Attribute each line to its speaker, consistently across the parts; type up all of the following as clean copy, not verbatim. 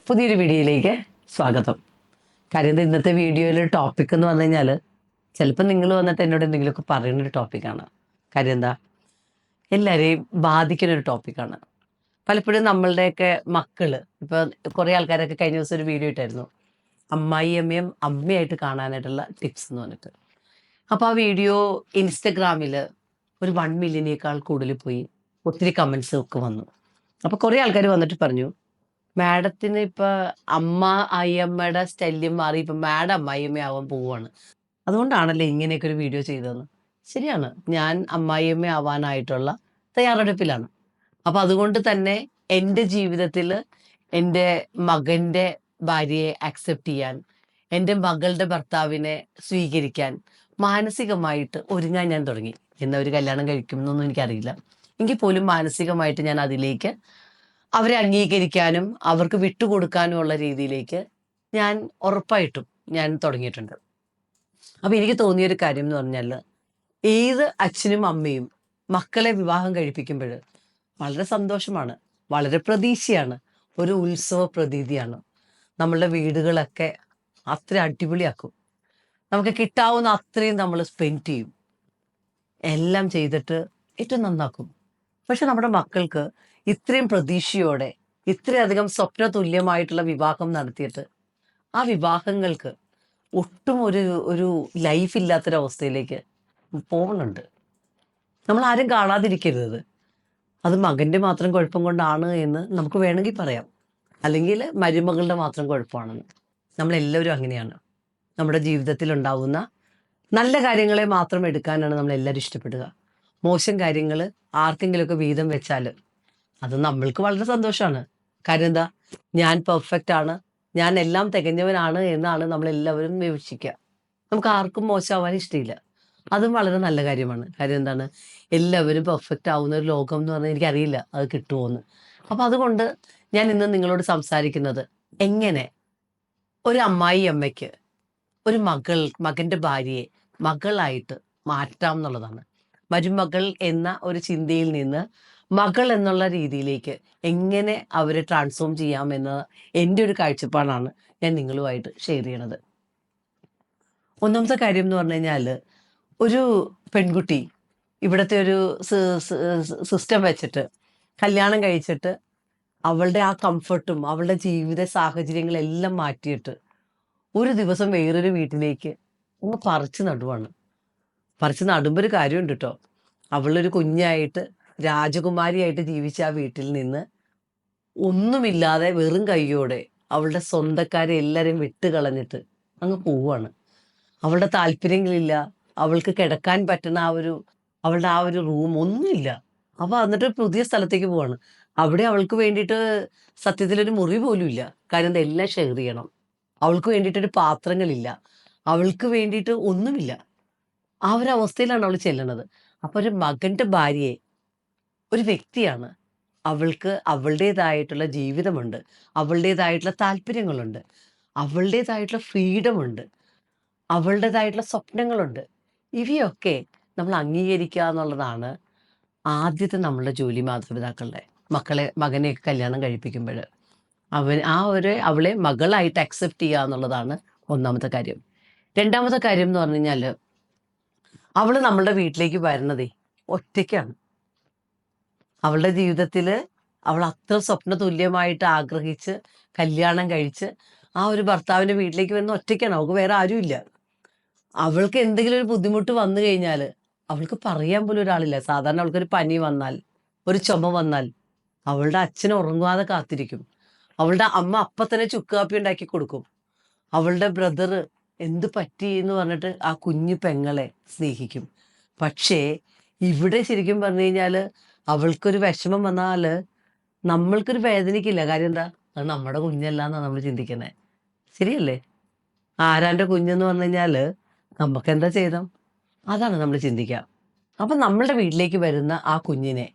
Speaker 1: പുതിയൊരു വീഡിയോയിലേക്ക് സ്വാഗതം. കാര്യം ഇന്നത്തെ വീഡിയോയിൽ ടോപ്പിക് എന്ന് പറഞ്ഞു കഴിഞ്ഞാൽ ചിലപ്പോൾ നിങ്ങൾ വന്നിട്ട് എന്നോട് എന്തെങ്കിലുമൊക്കെ പറയുന്നൊരു ടോപ്പിക്കാണ്. കാര്യം എന്താ, എല്ലാവരെയും ബാധിക്കുന്ന ഒരു ടോപ്പിക്കാണ്. പലപ്പോഴും നമ്മളുടെയൊക്കെ മക്കള് ഇപ്പോൾ കുറേ ആൾക്കാരൊക്കെ കഴിഞ്ഞ ദിവസം ഒരു വീഡിയോ ഇട്ടായിരുന്നു, അമ്മായിയമ്മയും അമ്മയായിട്ട് കാണാനായിട്ടുള്ള ടിപ്സ് എന്ന് പറഞ്ഞിട്ട്. അപ്പോൾ ആ വീഡിയോ ഇൻസ്റ്റഗ്രാമിൽ ഒരു 1 മില്യണേക്കാൾ കൂടുതൽ പോയി, ഒത്തിരി കമൻസ് ഒക്കെ വന്നു. അപ്പോൾ കുറേ ആൾക്കാർ വന്നിട്ട് പറഞ്ഞു, മാഡത്തിന് ഇപ്പൊ അമ്മ അയ്യമ്മയുടെ സ്റ്റൈലും മാറി ഇപ്പൊ മാഡം അമ്മായിയമ്മയാവാൻ പോവാണ്. അതുകൊണ്ടാണല്ലേ ഇങ്ങനെയൊക്കെ ഒരു വീഡിയോ ചെയ്തതെന്ന്. ശരിയാണ്. ഞാൻ അമ്മായിയമ്മ ആവാനായിട്ടുള്ള തയ്യാറെടുപ്പിലാണ്. അപ്പൊ അതുകൊണ്ട് തന്നെ എൻ്റെ ജീവിതത്തിൽ എൻ്റെ മകന്റെ ഭാര്യയെ അക്സെപ്റ്റ് ചെയ്യാൻ, എൻ്റെ മകളുടെ ഭർത്താവിനെ സ്വീകരിക്കാൻ മാനസികമായിട്ട് ഒരുങ്ങാൻ ഞാൻ തുടങ്ങി. എന്നാ ഒരു കല്യാണം കഴിക്കുമെന്നൊന്നും എനിക്കറിയില്ല. എങ്കിൽ പോലും മാനസികമായിട്ട് ഞാൻ അതിലേക്ക് അവരെ അംഗീകരിക്കാനും അവർക്ക് വിട്ടുകൊടുക്കാനുമുള്ള രീതിയിലേക്ക് ഞാൻ ഉറപ്പായിട്ടും ഞാൻ തുടങ്ങിയിട്ടുണ്ട്. അപ്പൊ എനിക്ക് തോന്നിയൊരു കാര്യം എന്ന് പറഞ്ഞാൽ, ഏത് അച്ഛനും അമ്മയും മക്കളെ വിവാഹം കഴിപ്പിക്കുമ്പോൾ വളരെ സന്തോഷമാണ്, വളരെ പ്രതീക്ഷയാണ്, ഒരു ഉത്സവ പ്രതീതിയാണ്. നമ്മളുടെ വീടുകളൊക്കെ അത്ര അടിപൊളിയാക്കും. നമുക്ക് കിട്ടാവുന്ന അത്രയും നമ്മൾ സ്പെൻഡ് ചെയ്യും, എല്ലാം ചെയ്തിട്ട് ഏറ്റവും നന്നാക്കും. പക്ഷെ നമ്മുടെ മക്കൾക്ക് ഇത്രയും പ്രതീക്ഷയോടെ ഇത്രയധികം സ്വപ്ന തുല്യമായിട്ടുള്ള വിവാഹം നടത്തിയിട്ട് ആ വിവാഹങ്ങൾക്ക് ഒട്ടും ഒരു ഒരു ലൈഫ് ഇല്ലാത്തൊരവസ്ഥയിലേക്ക് പോകുന്നുണ്ട്. നമ്മൾ ആരും കാണാതിരിക്കരുത്. അത് മകൻ്റെ മാത്രം കുഴപ്പം കൊണ്ടാണ് എന്ന് നമുക്ക് വേണമെങ്കിൽ പറയാം, അല്ലെങ്കിൽ മരുമകളുടെ മാത്രം കുഴപ്പമാണെന്ന്. നമ്മളെല്ലാവരും അങ്ങനെയാണ്. നമ്മുടെ ജീവിതത്തിൽ ഉണ്ടാവുന്ന നല്ല കാര്യങ്ങളെ മാത്രം എടുക്കാനാണ് നമ്മളെല്ലാവരും ഇഷ്ടപ്പെടുക. മോശം കാര്യങ്ങൾ ആർക്കെങ്കിലുമൊക്കെ വീതം വെച്ചാൽ അത് നമ്മൾക്ക് വളരെ സന്തോഷമാണ്. കാര്യം എന്താ, ഞാൻ പെർഫെക്റ്റ് ആണ്, ഞാൻ എല്ലാം തികഞ്ഞവനാണ് എന്നാണ് നമ്മളെല്ലാവരും വിവക്ഷിക്കുക. നമുക്ക് ആർക്കും മോശമാവാൻ ഇഷ്ടമില്ല. അതും വളരെ നല്ല കാര്യമാണ്. കാര്യം എന്താണ്, എല്ലാവരും പെർഫെക്റ്റ് ആവുന്ന ഒരു ലോകം എന്ന് പറഞ്ഞാൽ എനിക്കറിയില്ല അത് കിട്ടുമോയെന്ന്. അപ്പം അതുകൊണ്ട് ഞാൻ ഇന്ന് നിങ്ങളോട് സംസാരിക്കുന്നത്, എങ്ങനെ ഒരു അമ്മായി അമ്മയ്ക്ക് ഒരു മകൻ്റെ ഭാര്യയെ മകളായിട്ട് മാറ്റാം എന്നുള്ളതാണ്. മരുമകൾ എന്ന ഒരു ചിന്തയിൽ നിന്ന് മകൾ എന്നുള്ള രീതിയിലേക്ക് എങ്ങനെ അവരെ ട്രാൻസ്ഫോം ചെയ്യാമെന്ന എൻ്റെ ഒരു കാഴ്ചപ്പാടാണ് ഞാൻ നിങ്ങളുമായിട്ട് ഷെയർ ചെയ്യണത്. ഒന്നാമത്തെ കാര്യം എന്ന് പറഞ്ഞു കഴിഞ്ഞാൽ, ഒരു പെൺകുട്ടി ഇവിടുത്തെ ഒരു സിസ്റ്റം വെച്ചിട്ട് കല്യാണം കഴിച്ചിട്ട് അവളുടെ ആ കംഫർട്ടും അവളുടെ ജീവിത സാഹചര്യങ്ങളെല്ലാം മാറ്റിയിട്ട് ഒരു ദിവസം വേറൊരു വീട്ടിലേക്ക് ഒന്ന് പറിച്ചു നടുവാണ്. പറിച്ച് നടുമ്പോൾ ഒരു കാര്യമുണ്ട് കേട്ടോ. അവളൊരു കുഞ്ഞായിട്ട് രാജകുമാരിയായിട്ട് ജീവിച്ച ആ വീട്ടിൽ നിന്ന് ഒന്നുമില്ലാതെ വെറും കൈയോടെ അവളുടെ സ്വന്തക്കാരെ എല്ലാവരെയും വിട്ടുകളഞ്ഞിട്ട് അങ്ങ് പോവാണ്. അവളുടെ താല്പര്യങ്ങളില്ല, അവൾക്ക് കിടക്കാൻ പറ്റുന്ന അവളുടെ ആ ഒരു റൂം ഒന്നുമില്ല. അപ്പൊ എന്നിട്ട് പുതിയ സ്ഥലത്തേക്ക് പോവാണ്. അവിടെ അവൾക്ക് വേണ്ടിയിട്ട് സത്യത്തിലൊരു മുറി പോലും ഇല്ല. കാര്യം എന്താ, എല്ലാം ഷെയർ ചെയ്യണം. അവൾക്ക് വേണ്ടിയിട്ടൊരു പാത്രങ്ങളില്ല, അവൾക്ക് വേണ്ടിയിട്ട് ഒന്നുമില്ല. ആ ഒരു അവസ്ഥയിലാണ് അവൾ ചെല്ലണത്. അപ്പൊ ഒരു മകന്റെ ഭാര്യയെ, ഒരു വ്യക്തിയാണ്, അവൾക്ക് അവളുടേതായിട്ടുള്ള ജീവിതമുണ്ട്, അവളുടേതായിട്ടുള്ള താല്പര്യങ്ങളുണ്ട്, അവളുടേതായിട്ടുള്ള ഫ്രീഡമുണ്ട്, അവളുടേതായിട്ടുള്ള സ്വപ്നങ്ങളുണ്ട്. ഇവയൊക്കെ നമ്മൾ അംഗീകരിക്കുക എന്നുള്ളതാണ് ആദ്യത്തെ നമ്മളുടെ ജോലി. മാതാപിതാക്കളുടെ മകനെയൊക്കെ കല്യാണം കഴിപ്പിക്കുമ്പോൾ അവളെ മകളായിട്ട് അക്സെപ്റ്റ് ചെയ്യുക എന്നുള്ളതാണ് ഒന്നാമത്തെ കാര്യം. രണ്ടാമത്തെ കാര്യം എന്ന് പറഞ്ഞു കഴിഞ്ഞാൽ, അവള് നമ്മളുടെ വീട്ടിലേക്ക് വരുന്നതേ ഒറ്റയ്ക്കാണ്. അവളുടെ ജീവിതത്തിൽ അവൾ അത്ര സ്വപ്ന തുല്യമായിട്ട് ആഗ്രഹിച്ച് കല്യാണം കഴിച്ച് ആ ഒരു ഭർത്താവിൻ്റെ വീട്ടിലേക്ക് വരുന്ന ഒറ്റയ്ക്കാണ്. അവൾക്ക് വേറെ ആരുമില്ല. അവൾക്ക് എന്തെങ്കിലും ഒരു ബുദ്ധിമുട്ട് വന്നു കഴിഞ്ഞാൽ അവൾക്ക് പറയാൻ പോലും ഒരാളില്ല. സാധാരണ അവൾക്കൊരു പനി വന്നാൽ, ഒരു ചുമ വന്നാൽ അവളുടെ അച്ഛൻ ഉറങ്ങാതെ കാത്തിരിക്കും. അവളുടെ അമ്മ അപ്പം തന്നെ ചുക്ക് കാപ്പി ഉണ്ടാക്കി കൊടുക്കും. അവളുടെ ബ്രദർ എന്ത് പറ്റി എന്ന് പറഞ്ഞിട്ട് ആ കുഞ്ഞു പെങ്ങളെ സ്നേഹിക്കും. പക്ഷേ ഇവിടെ ശരിക്കും പറഞ്ഞു കഴിഞ്ഞാൽ അവൾക്കൊരു വിഷമം വന്നാൽ നമ്മൾക്കൊരു വേദനയ്ക്കില്ല. കാര്യം എന്താ, അത് നമ്മുടെ കുഞ്ഞല്ല എന്നാണ് നമ്മൾ ചിന്തിക്കുന്നത്. ശരിയല്ലേ? ആരാൻ്റെ കുഞ്ഞെന്ന് പറഞ്ഞു കഴിഞ്ഞാൽ നമുക്ക് എന്താ ചെയ്തം, അതാണ് നമ്മൾ ചിന്തിക്കുക. അപ്പം നമ്മളുടെ വീട്ടിലേക്ക് വരുന്ന ആ കുഞ്ഞിനെ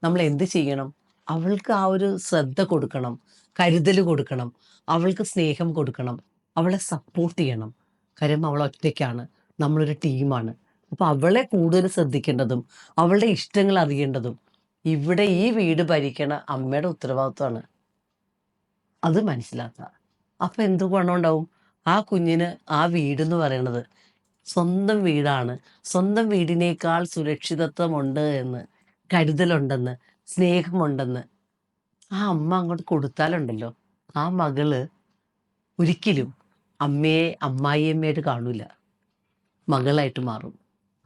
Speaker 1: നമ്മൾ എന്ത് ചെയ്യണം? അവൾക്ക് ആ ഒരു ശ്രദ്ധ കൊടുക്കണം, കരുതൽ കൊടുക്കണം, അവൾക്ക് സ്നേഹം കൊടുക്കണം, അവളെ സപ്പോർട്ട് ചെയ്യണം. കാര്യം അവൾ ഒറ്റയ്ക്കാണ്, നമ്മളൊരു ടീമാണ്. അപ്പം അവളെ കൂടുതൽ ശ്രദ്ധിക്കേണ്ടതും അവളുടെ ഇഷ്ടങ്ങൾ അറിയേണ്ടതും ഇവിടെ ഈ വീട് ഭരിക്കണ അമ്മയുടെ ഉത്തരവാദിത്വമാണ്. അത് മനസ്സിലാക്കുക. അപ്പം എന്ത് ഗുണമുണ്ടാവും? ആ കുഞ്ഞിന് ആ വീടെന്ന് പറയണത് സ്വന്തം വീടാണ്. സ്വന്തം വീടിനേക്കാൾ സുരക്ഷിതത്വമുണ്ട് എന്ന്, കരുതലുണ്ടെന്ന്, സ്നേഹമുണ്ടെന്ന് ആ അമ്മ അങ്ങോട്ട് കൊടുത്താലുണ്ടല്ലോ, ആ മകള് ഒരിക്കലും അമ്മയെ അമ്മായിയമ്മയായിട്ട് കാണൂല. മകളായിട്ട് മാറും.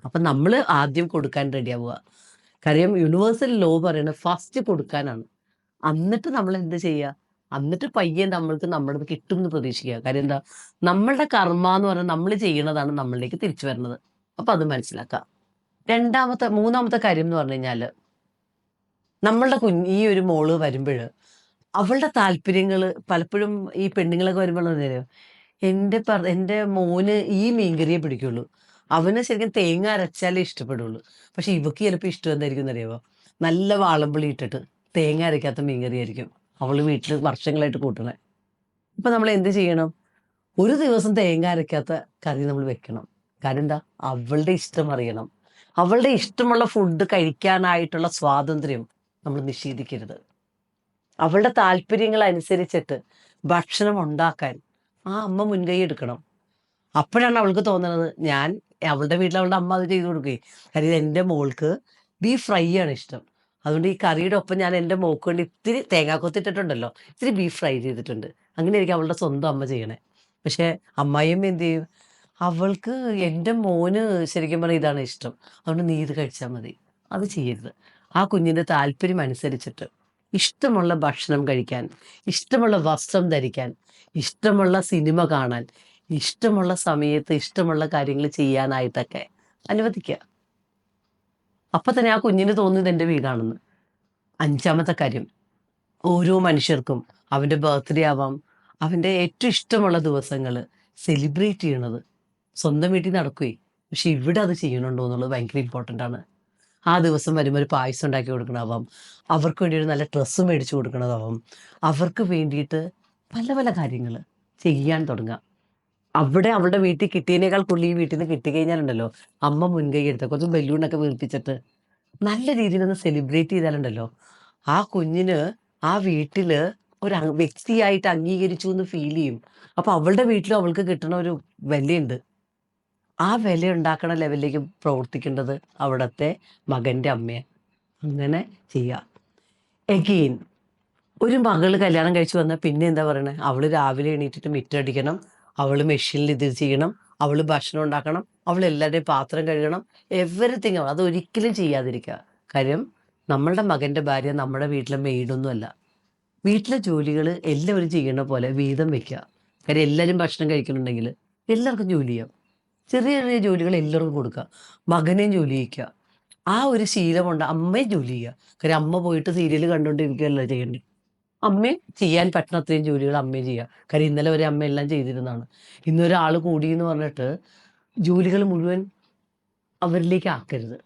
Speaker 1: അപ്പം നമ്മള് ആദ്യം കൊടുക്കാൻ റെഡിയാവുക. കാര്യം യൂണിവേഴ്സൽ ലോ പറയണത് ഫസ്റ്റ് കൊടുക്കാനാണ്. എന്നിട്ട് നമ്മൾ എന്ത് ചെയ്യുക? എന്നിട്ട് പയ്യെ നമ്മൾക്ക് നമ്മുടേത് കിട്ടും എന്ന് പ്രതീക്ഷിക്കുക. കാര്യം എന്താ? നമ്മളുടെ കർമ്മ എന്ന് പറഞ്ഞാൽ നമ്മൾ ചെയ്യണതാണ് നമ്മളിലേക്ക് തിരിച്ചു വരുന്നത്. അപ്പൊ അത് മനസ്സിലാക്കുക. മൂന്നാമത്തെ കാര്യം എന്ന് പറഞ്ഞു കഴിഞ്ഞാല്, നമ്മളുടെ ഈ ഒരു മോള് വരുമ്പഴ് അവളുടെ താല്പര്യങ്ങള് പലപ്പോഴും ഈ പെണ്ണുങ്ങളൊക്കെ വരുമ്പോൾ എൻ്റെ മോന് ഈ മീൻകറിയെ പിടിക്കുള്ളൂ. അവന് ശരിക്കും തേങ്ങ അരച്ചാലേ ഇഷ്ടപ്പെടുള്ളൂ. പക്ഷെ ഇവക്ക് ചിലപ്പോൾ ഇഷ്ടം എന്തായിരിക്കും എന്നറിയാമോ? നല്ല വാളംപുളി ഇട്ടിട്ട് തേങ്ങ അരയ്ക്കാത്ത മീൻകറി ആയിരിക്കും അവള് വീട്ടിൽ വർഷങ്ങളായിട്ട് കൂട്ടണേ. ഇപ്പൊ നമ്മൾ എന്ത് ചെയ്യണം? ഒരു ദിവസം തേങ്ങ അരയ്ക്കാത്ത കറി നമ്മൾ വെക്കണം. കാരണം എന്താ? അവളുടെ ഇഷ്ടം അറിയണം. അവളുടെ ഇഷ്ടമുള്ള ഫുഡ് കഴിക്കാനായിട്ടുള്ള സ്വാതന്ത്ര്യം നമ്മൾ നിഷേധിക്കരുത്. അവളുടെ താല്പര്യങ്ങൾ അനുസരിച്ചിട്ട് ഭക്ഷണം ഉണ്ടാക്കാൻ ആ അമ്മ മുൻകൈ എടുക്കണം. അപ്പോഴാണ് അവൾക്ക് തോന്നുന്നത്, അവളുടെ വീട്ടിൽ അവളുടെ അമ്മ അത് ചെയ്തു കൊടുക്കുകയും, കാര്യം എൻ്റെ മോൾക്ക് ബീഫ് ഫ്രൈ ആണ് ഇഷ്ടം. അതുകൊണ്ട് ഈ കറിയുടെ ഒപ്പം ഞാൻ എൻ്റെ മോൾക്ക് വേണ്ടി ഇത്തിരി തേങ്ങാക്കൊത്തിട്ടിട്ടുണ്ടല്ലോ, ഇത്തിരി ബീഫ് ഫ്രൈ ചെയ്തിട്ടുണ്ട്. അങ്ങനെയായിരിക്കും അവളുടെ സ്വന്തം അമ്മ ചെയ്യണേ. പക്ഷേ അമ്മായിയമ്മ എന്ത് ചെയ്യും? അവൾക്ക് എൻ്റെ മോന് ശരിക്കും പറഞ്ഞാൽ ഇതാണ് ഇഷ്ടം, അതുകൊണ്ട് നീ ഇത് കഴിച്ചാൽ മതി. അത് ചെയ്യരുത്. ആ കുഞ്ഞിൻ്റെ താല്പര്യം അനുസരിച്ചിട്ട് ഇഷ്ടമുള്ള ഭക്ഷണം കഴിക്കാൻ, ഇഷ്ടമുള്ള വസ്ത്രം ധരിക്കാൻ, ഇഷ്ടമുള്ള സിനിമ കാണാൻ, ഇഷ്ടമുള്ള സമയത്ത് ഇഷ്ടമുള്ള കാര്യങ്ങൾ ചെയ്യാനായിട്ടൊക്കെ അനുവദിക്കുക. അപ്പൊ തന്നെ ആ കുഞ്ഞിന് തോന്നുന്നത് എൻ്റെ വീടാണെന്ന്. അഞ്ചാമത്തെ കാര്യം, ഓരോ മനുഷ്യർക്കും അവൻ്റെ ബർത്ത്ഡേ ആവാം, അവൻ്റെ ഏറ്റവും ഇഷ്ടമുള്ള ദിവസങ്ങൾ സെലിബ്രേറ്റ് ചെയ്യണത് സ്വന്തം വീട്ടിൽ നടക്കുകയും, പക്ഷെ ഇവിടെ അത് ചെയ്യണുണ്ടോ എന്നുള്ളത് ഭയങ്കര ഇമ്പോർട്ടൻ്റ് ആണ്. ആ ദിവസം വരുമ്പോൾ ഒരു പായസം ഉണ്ടാക്കി കൊടുക്കണമാവാം, അവർക്ക് വേണ്ടി ഒരു നല്ല ഡ്രസ്സ് മേടിച്ചു കൊടുക്കണതാവാം, അവർക്ക് വേണ്ടിയിട്ട് പല പല കാര്യങ്ങൾ ചെയ്യാൻ തുടങ്ങുക. അവിടെ അവളുടെ വീട്ടിൽ കിട്ടിയതിനേക്കാൾ കൂടുതൽ ഈ വീട്ടിൽ നിന്ന് കിട്ടിക്കഴിഞ്ഞാലുണ്ടല്ലോ, അമ്മ മുൻകൈ എടുത്ത കുറച്ച് ബലൂണൊക്കെ വീർപ്പിച്ചിട്ട് നല്ല രീതിയിൽ ഒന്ന് സെലിബ്രേറ്റ് ചെയ്താലുണ്ടല്ലോ, ആ കുഞ്ഞിന് ആ വീട്ടില് ഒരു വ്യക്തിയായിട്ട് അംഗീകരിച്ചു എന്ന് ഫീൽ ചെയ്യും. അപ്പൊ അവളുടെ വീട്ടിലും അവൾക്ക് കിട്ടണ ഒരു വിലയുണ്ട്. ആ വില ഉണ്ടാക്കണ ലെവലിലേക്ക് പ്രവർത്തിക്കേണ്ടത് അവിടുത്തെ മകന്റെ അമ്മയെ. അങ്ങനെ ചെയ്യുക. എഗെയിൻ ഒരു മകള് കല്യാണം കഴിച്ചു വന്നാൽ പിന്നെ എന്താ പറയണേ? അവള് രാവിലെ എണീറ്റിട്ട് മിറ്റടിക്കണം, അവള് മെഷീനിൽ ഇത് ചെയ്യണം, അവള് ഭക്ഷണം ഉണ്ടാക്കണം, അവള് എല്ലാവരുടെയും പാത്രം കഴുകണം, എവരിത്തിങ്. അതൊരിക്കലും ചെയ്യാതിരിക്കുക. കാര്യം നമ്മളുടെ മകന്റെ ഭാര്യ നമ്മുടെ വീട്ടിലെ മെയ്ഡൊന്നുമല്ല. വീട്ടിലെ ജോലികൾ എല്ലാവരും ചെയ്യണ പോലെ വീതം വെക്കുക. കാര്യം എല്ലാവരും ഭക്ഷണം കഴിക്കുന്നുണ്ടെങ്കിൽ എല്ലാവർക്കും ജോലി ചെയ്യാം. ചെറിയ ചെറിയ ജോലികൾ എല്ലാവർക്കും കൊടുക്കുക. മകനെയും ജോലി ചെയ്യിക്കുക. ആ ഒരു ശീലമുണ്ട്. അമ്മയും ജോലി ചെയ്യുക. കാര്യം അമ്മ പോയിട്ട് സീരിയൽ കണ്ടുകൊണ്ടിരിക്കുകയല്ല ചെയ്യേണ്ടത്. അമ്മയും ചെയ്യാൻ പറ്റുന്ന അത്രയും ജോലികൾ അമ്മയും ചെയ്യുക. കാര്യം ഇന്നലെ വരെ അമ്മ എല്ലാം ചെയ്തിരുന്നതാണ്. ഇന്നൊരാൾ കൂടി എന്ന് പറഞ്ഞിട്ട് ജോലികൾ മുഴുവൻ അവരിലേക്ക് ആക്കരുത്.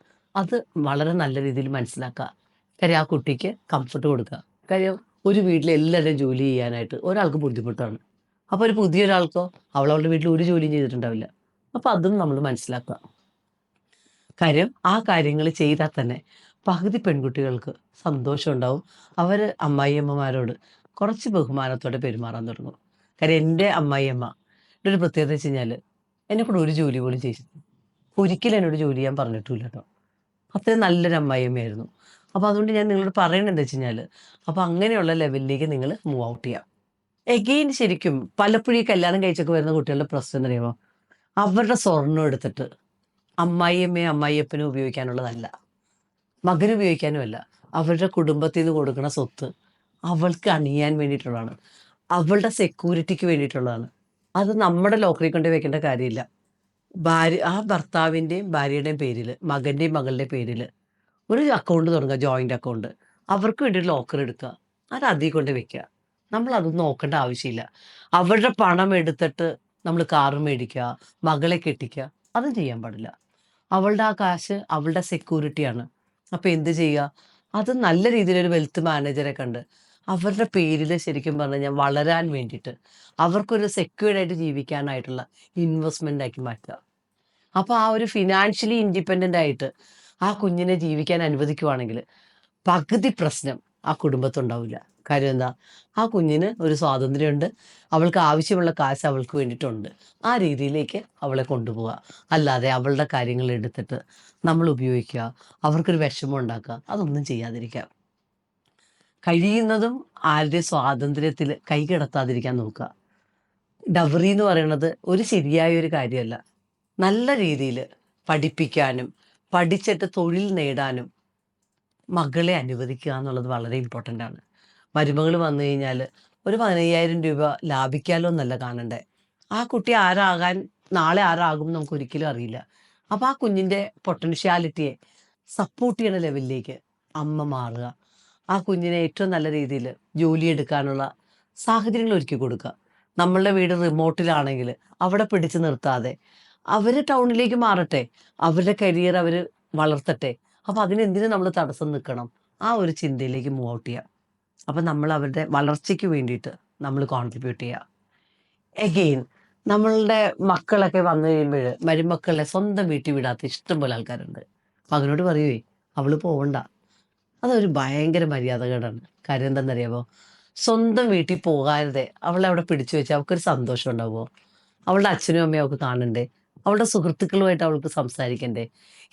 Speaker 1: അത് വളരെ നല്ല രീതിയിൽ മനസ്സിലാക്കുക. കാര്യം ആ കുട്ടിക്ക് കംഫർട്ട് കൊടുക്കുക. കാര്യം ഒരു വീട്ടിൽ എല്ലാവരുടെയും ജോലി ചെയ്യാനായിട്ട് ഒരാൾക്ക് ബുദ്ധിമുട്ടാണ്. അപ്പോൾ ഒരു പുതിയൊരാൾക്കോ അവളുടെ വീട്ടിൽ ഒരു ജോലിയും ചെയ്തിട്ടുണ്ടാവില്ല. അപ്പോൾ അതും നമ്മൾ മനസ്സിലാക്കുക. കാര്യം ആ കാര്യങ്ങൾ ചെയ്താൽ തന്നെ പകുതി പെൺകുട്ടികൾക്ക് സന്തോഷം ഉണ്ടാവും. അവർ അമ്മായിയമ്മമാരോട് കുറച്ച് ബഹുമാനത്തോടെ പെരുമാറാൻ തുടങ്ങും. കാര്യം എൻ്റെ അമ്മായിയമ്മ ഒരു പ്രത്യേകത വെച്ച് കഴിഞ്ഞാൽ എന്നെക്കൊണ്ട് ഒരു ജോലി പോലും ചെയ്തിട്ടില്ല. ഒരിക്കലും എന്നോട് ജോലി ചെയ്യാൻ പറഞ്ഞിട്ടില്ല കേട്ടോ. അത്രയും നല്ലൊരു അമ്മായിയമ്മയായിരുന്നു. അപ്പോൾ അതുകൊണ്ട് ഞാൻ നിങ്ങളോട് പറയണത് എന്താ വെച്ച് കഴിഞ്ഞാൽ, അപ്പോൾ അങ്ങനെയുള്ള ലെവലിലേക്ക് നിങ്ങൾ മൂവ് ഔട്ട് ചെയ്യാം. എഗെയിൻ ശരിക്കും പലപ്പോഴും ഈ കല്യാണം കഴിച്ചൊക്കെ വരുന്ന കുട്ടികളുടെ പ്രശ്നം എന്ന് പറയുമ്പോൾ, അവരുടെ സ്വർണ്ണം എടുത്തിട്ട് അമ്മായിയമ്മയും അമ്മായിയപ്പനും ഉപയോഗിക്കാനുള്ളതല്ല, മകന് ഉപയോഗിക്കാനുമല്ല. അവരുടെ കുടുംബത്തിൽ നിന്ന് കൊടുക്കുന്ന സ്വത്ത് അവൾക്ക് അണിയാൻ വേണ്ടിയിട്ടുള്ളതാണ്. അവളുടെ സെക്യൂരിറ്റിക്ക് വേണ്ടിയിട്ടുള്ളതാണ്. അത് നമ്മുടെ ലോക്കറിൽ കൊണ്ട് വെക്കേണ്ട കാര്യമില്ല. ആ ഭർത്താവിൻ്റെയും ഭാര്യയുടെയും പേരിൽ, മകൻ്റെയും മകളുടെ പേരിൽ ഒരു അക്കൗണ്ട് തുടങ്ങുക, ജോയിൻ്റ് അക്കൗണ്ട്. അവർക്ക് വേണ്ടി ഒരു ലോക്കർ എടുക്കുക, അത് അതിൽ കൊണ്ട് വെക്കുക. നമ്മൾ അതൊന്നും നോക്കേണ്ട ആവശ്യമില്ല. അവരുടെ പണം എടുത്തിട്ട് നമ്മൾ കാറ് മേടിക്കുക, മകളെ കെട്ടിക്കുക, അതും ചെയ്യാൻ പാടില്ല. അവളുടെ ആ കാശ് അവളുടെ സെക്യൂരിറ്റിയാണ്. അപ്പോൾ എന്ത് ചെയ്യുക? അത് നല്ല രീതിയിലൊരു വെൽത്ത് മാനേജറെ കണ്ട് അവരുടെ പേരിൽ ശരിക്കും പറഞ്ഞു കഴിഞ്ഞാൽ വളരാൻ വേണ്ടിയിട്ട് അവർക്കൊരു സെക്യൂർഡായിട്ട് ജീവിക്കാനായിട്ടുള്ള ഇൻവെസ്റ്റ്മെൻ്റ് ആക്കി മാറ്റുക. അപ്പോൾ ആ ഒരു ഫിനാൻഷ്യലി ഇൻഡിപെൻഡൻ്റ് ആയിട്ട് ആ കുഞ്ഞിനെ ജീവിക്കാൻ അനുവദിക്കുവാണെങ്കിൽ പകുതി പ്രശ്നം ആ കുടുംബത്തുണ്ടാവില്ല. കാര്യം എന്താ? ആ കുഞ്ഞിന് ഒരു സ്വാതന്ത്ര്യമുണ്ട്. അവൾക്ക് ആവശ്യമുള്ള കാശ് അവൾക്ക് വേണ്ടിയിട്ടുണ്ട്. ആ രീതിയിലേക്ക് അവളെ കൊണ്ടുപോവുക. അല്ലാതെ അവളുടെ കാര്യങ്ങൾ എടുത്തിട്ട് നമ്മൾ ഉപയോഗിക്കുക, അവർക്കൊരു വിഷമം ഉണ്ടാക്കുക, അതൊന്നും ചെയ്യാതിരിക്കുക. കഴിയുന്നതും ആരുടെയും സ്വാതന്ത്ര്യത്തിൽ കൈ കടത്താതിരിക്കാൻ നോക്കുക. ഡവറി എന്ന് പറയുന്നത് ഒരു ശരിയായ ഒരു കാര്യമല്ല. നല്ല രീതിയിൽ പഠിപ്പിക്കാനും പഠിച്ചിട്ട് തൊഴിൽ നേടാനും മകളെ അനുവദിക്കുക എന്നുള്ളത് വളരെ ഇമ്പോർട്ടൻ്റ് ആണ്. മരുമകൾ വന്നു കഴിഞ്ഞാൽ ഒരു 15,000 രൂപ ലാഭിക്കാലോ എന്നല്ല കാണണ്ടേ. ആ കുട്ടി ആരാകാൻ നാളെ ആരാകും നമുക്ക് ഒരിക്കലും അറിയില്ല. അപ്പോൾ ആ കുഞ്ഞിൻ്റെ പൊട്ടൻഷ്യാലിറ്റിയെ സപ്പോർട്ട് ചെയ്യണ ലെവലിലേക്ക് അമ്മ മാറുക. ആ കുഞ്ഞിനെ ഏറ്റവും നല്ല രീതിയിൽ ജോലിയെടുക്കാനുള്ള സാഹചര്യങ്ങൾ ഒരുക്കി കൊടുക്കുക. നമ്മളുടെ വീട് റിമോട്ടിലാണെങ്കിൽ അവിടെ പിടിച്ചു നിർത്താതെ അവർ ടൗണിലേക്ക് മാറട്ടെ, അവരുടെ കരിയർ അവർ വളർത്തട്ടെ. അപ്പോൾ അതിനെന്തിനു നമ്മൾ തടസ്സം നിൽക്കണം? ആ ഒരു ചിന്തയിലേക്ക് മൂവ് ഔട്ട് ചെയ്യുക. അപ്പം നമ്മൾ അവരുടെ വളർച്ചയ്ക്ക് വേണ്ടിയിട്ട് നമ്മൾ കോൺട്രിബ്യൂട്ട് ചെയ്യുക. എഗെയിൻ നമ്മളുടെ മക്കളൊക്കെ വന്നു കഴിയുമ്പോൾ മരുമക്കളെ സ്വന്തം വീട്ടിൽ വിടാത്ത ഇഷ്ടം പോലെ ആൾക്കാരുണ്ട്. മകനോട് പറയുവേ അവൾ പോവണ്ട. അതൊരു ഭയങ്കര മര്യാദകേടാണ്. കാര്യം എന്താണെന്നറിയാമോ? സ്വന്തം വീട്ടിൽ പോകാതെ അവളെ അവിടെ പിടിച്ചു വെച്ചാൽ അവൾക്കൊരു സന്തോഷം ഉണ്ടാവുമോ? അവളുടെ അച്ഛനും അമ്മയും അവൾക്ക് കാണണ്ടേ? അവളുടെ സുഹൃത്തുക്കളുമായിട്ട് അവൾക്ക് സംസാരിക്കണ്ടേ?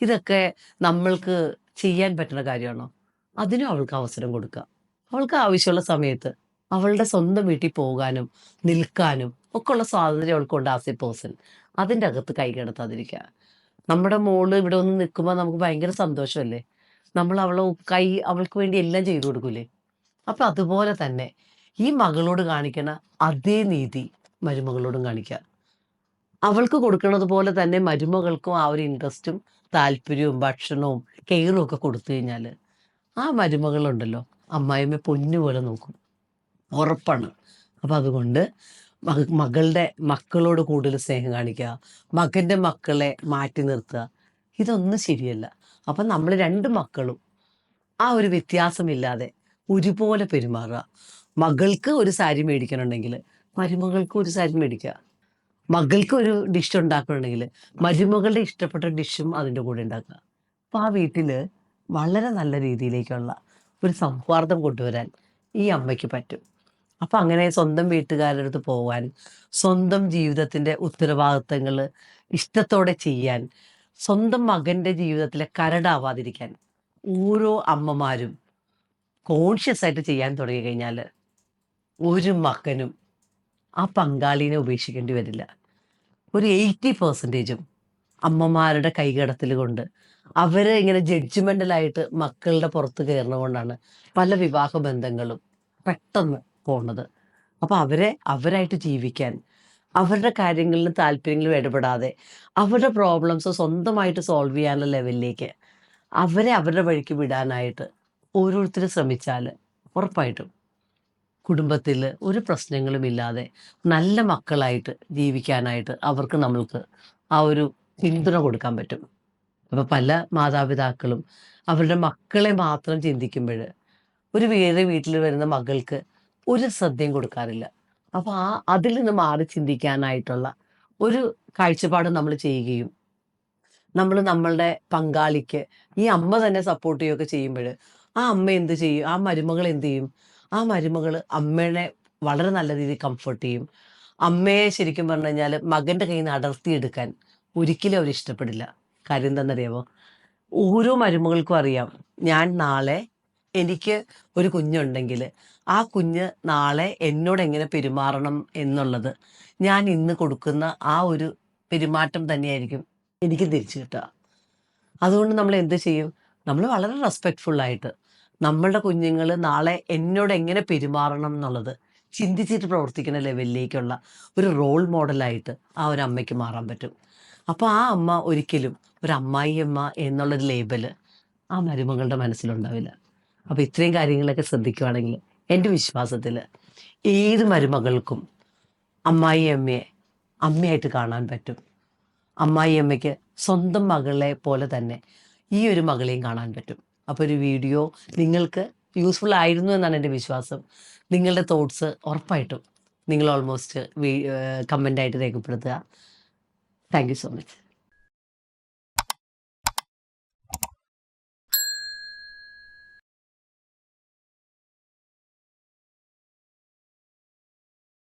Speaker 1: ഇതൊക്കെ നമ്മൾക്ക് ചെയ്യാൻ പറ്റുന്ന കാര്യമാണോ? അതിനും അവൾക്ക് അവസരം കൊടുക്കുക. അവൾക്ക് ആവശ്യമുള്ള സമയത്ത് അവളുടെ സ്വന്തം വീട്ടിൽ പോകാനും നിൽക്കാനും ഒക്കെ ഉള്ള സ്വാതന്ത്ര്യം അവൾക്കുണ്ട് ആസ് എ പേഴ്സൺ. അതിൻ്റെ അകത്ത് കൈ കടത്താതിരിക്കുക. നമ്മുടെ മോള് ഇവിടെ ഒന്ന് നിൽക്കുമ്പോൾ നമുക്ക് ഭയങ്കര സന്തോഷമല്ലേ? നമ്മൾ അവൾക്ക് വേണ്ടി എല്ലാം ചെയ്തു കൊടുക്കൂലേ? അപ്പം അതുപോലെ തന്നെ ഈ മകളോട് കാണിക്കുന്ന അതേ നീതി മരുമകളോടും കാണിക്കുക. അവൾക്ക് കൊടുക്കുന്നത് പോലെ തന്നെ മരുമകൾക്കും ആ ഒരു ഇൻട്രസ്റ്റും താല്പര്യവും ഭക്ഷണവും കെയറും ഒക്കെ കൊടുത്തു കഴിഞ്ഞാൽ ആ മരുമകളുണ്ടല്ലോ അമ്മായിയമ്മ പൊന്നുപോലെ നോക്കും. ഉറപ്പാണ്. അപ്പം അതുകൊണ്ട് മകളുടെ മക്കളോട് കൂടുതൽ സ്നേഹം കാണിക്കുക, മകൻ്റെ മക്കളെ മാറ്റി നിർത്തുക, ഇതൊന്നും ശരിയല്ല. അപ്പം നമ്മൾ രണ്ട് മക്കളും ആ ഒരു വ്യത്യാസമില്ലാതെ ഒരുപോലെ പെരുമാറുക. മകൾക്ക് ഒരു സാരി മേടിക്കണമെങ്കിൽ മരുമകൾക്ക് ഒരു സാരി മേടിക്കുക. മകൾക്ക് ഒരു ഡിഷ് ഉണ്ടാക്കണമെങ്കിൽ മരുമകളുടെ ഇഷ്ടപ്പെട്ട ഡിഷും അതിൻ്റെ കൂടെ ഉണ്ടാക്കുക. അപ്പോൾ ആ വീട്ടിൽ വളരെ നല്ല രീതിയിലേക്കുള്ള ഒരു സൗഹാർദ്ദം കൊണ്ടുവരാൻ ഈ അമ്മയ്ക്ക് പറ്റും. അപ്പം അങ്ങനെ സ്വന്തം വീട്ടുകാരുടെ അടുത്ത് പോകാൻ, സ്വന്തം ജീവിതത്തിൻ്റെ ഉത്തരവാദിത്തങ്ങൾ ഇഷ്ടത്തോടെ ചെയ്യാൻ, സ്വന്തം മകൻ്റെ ജീവിതത്തിലെ കരടാവാതിരിക്കാൻ ഓരോ അമ്മമാരും കോൺഷ്യസ് ആയിട്ട് ചെയ്യാൻ തുടങ്ങി കഴിഞ്ഞാൽ ഒരു മകനും ആ പങ്കാളിനെ ഉപേക്ഷിക്കേണ്ടി വരില്ല. ഒരു 80% അമ്മമാരുടെ കൈകടത്തൽ കൊണ്ട് അവർ ഇങ്ങനെ ജഡ്ജ്മെൻ്റലായിട്ട് മക്കളുടെ പുറത്ത് കയറുന്നത് കൊണ്ടാണ് പല വിവാഹ ബന്ധങ്ങളും പെട്ടെന്ന് പോകുന്നത്. അപ്പോൾ അവരായിട്ട് ജീവിക്കാൻ, അവരുടെ കാര്യങ്ങളിലും താല്പര്യങ്ങളിലും ഇടപെടാതെ അവരുടെ പ്രോബ്ലംസ് സ്വന്തമായിട്ട് സോൾവ് ചെയ്യാനുള്ള ലെവലിലേക്ക് അവരുടെ വഴിക്ക് വിടാനായിട്ട് ഓരോരുത്തരും ശ്രമിച്ചാൽ ഉറപ്പായിട്ടും കുടുംബത്തിൽ ഒരു പ്രശ്നങ്ങളുമില്ലാതെ നല്ല മക്കളായിട്ട് ജീവിക്കാനായിട്ട് നമ്മൾക്ക് ആ ഒരു പിന്തുണ കൊടുക്കാൻ പറ്റും. അപ്പോൾ പല മാതാപിതാക്കളും അവരുടെ മക്കളെ മാത്രം ചിന്തിക്കുമ്പോൾ ഒരു വേറെ വീട്ടിൽ വരുന്ന മകൾക്ക് ഒരു ശ്രദ്ധയും കൊടുക്കാറില്ല. അപ്പോൾ അതിൽ നിന്ന് മാറി ചിന്തിക്കാനായിട്ടുള്ള ഒരു കാഴ്ചപ്പാട് നമ്മൾ ചെയ്യുകയും നമ്മളുടെ പങ്കാളിക്ക് ഈ അമ്മ തന്നെ സപ്പോർട്ട് ചെയ്യുകയൊക്കെ ചെയ്യുമ്പോൾ ആ അമ്മ എന്ത് ചെയ്യും? ആ മരുമകൾ എന്ത് ചെയ്യും? ആ മരുമകൾ അമ്മേനെ വളരെ നല്ല രീതിയിൽ കംഫർട്ട് ചെയ്യും. അമ്മയെ ശരിക്കും പറഞ്ഞു കഴിഞ്ഞാൽ മകൻ്റെ കയ്യിൽ നിന്ന് അടർത്തിയെടുക്കാൻ ഒരിക്കലും അവർ ഇഷ്ടപ്പെടില്ല. കാര്യം എന്താണെന്നറിയാമോ? ഓരോ മരുമകൾക്കും അറിയാം, ഞാൻ നാളെ എനിക്ക് ഒരു കുഞ്ഞുണ്ടെങ്കിൽ ആ കുഞ്ഞ് നാളെ എന്നോട് എങ്ങനെ പെരുമാറണം എന്നുള്ളത് ഞാൻ ഇന്ന് കൊടുക്കുന്ന ആ ഒരു പെരുമാറ്റം തന്നെയായിരിക്കും എനിക്ക് തിരിച്ചു കിട്ടുക. അതുകൊണ്ട് നമ്മൾ എന്ത് ചെയ്യും? നമ്മൾ വളരെ റെസ്പെക്റ്റ്ഫുള്ളായിട്ട് നമ്മളുടെ കുഞ്ഞുങ്ങൾ നാളെ എന്നോട് എങ്ങനെ പെരുമാറണം എന്നുള്ളത് ചിന്തിച്ചിട്ട് പ്രവർത്തിക്കുന്ന ലെവലിലേക്കുള്ള ഒരു റോൾ മോഡലായിട്ട് ആ ഒരു അമ്മയ്ക്ക് മാറാൻ പറ്റും. അപ്പോൾ ആ അമ്മ ഒരിക്കലും ഒരു അമ്മായിയമ്മ എന്നുള്ളൊരു ലേബൽ ആ മരുമകളുടെ മനസ്സിലുണ്ടാവില്ല. അപ്പോൾ ഇത്രയും കാര്യങ്ങളൊക്കെ ശ്രദ്ധിക്കുകയാണെങ്കിൽ എൻ്റെ വിശ്വാസത്തിൽ ഏത് മരുമകൾക്കും അമ്മായിയമ്മയെ അമ്മയായിട്ട് കാണാൻ പറ്റും. അമ്മായിയമ്മയ്ക്ക് സ്വന്തം മകളെ പോലെ തന്നെ ഈ ഒരു മകളെയും കാണാൻ പറ്റും. അപ്പോൾ ഒരു വീഡിയോ നിങ്ങൾക്ക് യൂസ്ഫുൾ ആയിരുന്നു എന്നാണ് എൻ്റെ വിശ്വാസം. നിങ്ങളുടെ തോട്ട്സ് ഉറപ്പായിട്ടും നിങ്ങൾ ഓൾമോസ്റ്റ് കമൻ്റായിട്ട് രേഖപ്പെടുത്തുക. Thank you so much.